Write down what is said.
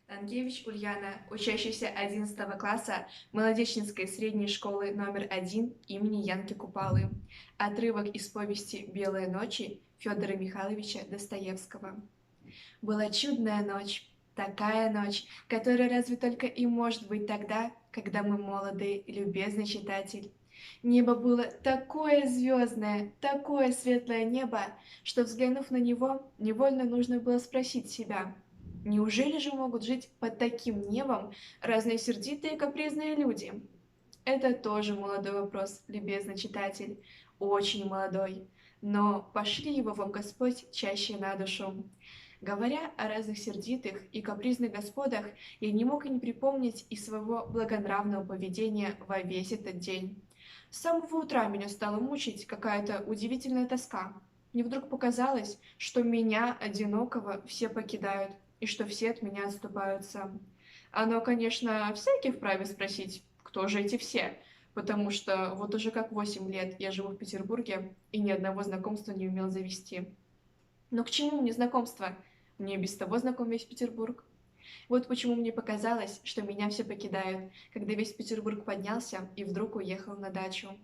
Анкевич Ульяна, учащаяся 11 класса Молодечнинской средней школы номер 1 имени Янки Купалы. Отрывок из повести «Белые ночи» Федора Михайловича Достоевского. Была чудная ночь, такая ночь, которая разве только и может быть тогда, когда мы молоды, любезный читатель. Небо было такое звездное, такое светлое небо, что, взглянув на него, невольно нужно было спросить себя, неужели же могут жить под таким небом разные сердитые и капризные люди? Это тоже молодой вопрос, любезный читатель, очень молодой, но пошли его вам Господь чаще на душу. Говоря о разных сердитых и капризных господах, я не мог и не припомнить и своего благонравного поведения во весь этот день. С самого утра меня стала мучить какая-то удивительная тоска. Мне вдруг показалось, что меня, одинокого, все покидают, и что все от меня отступаются. Оно, конечно, всякий вправе спросить, кто же эти все, потому что вот уже как 8 лет я живу в Петербурге и ни одного знакомства не умел завести. Но к чему мне знакомство? Мне без того знаком весь Петербург. Вот почему мне показалось, что меня все покидают, когда весь Петербург поднялся и вдруг уехал на дачу.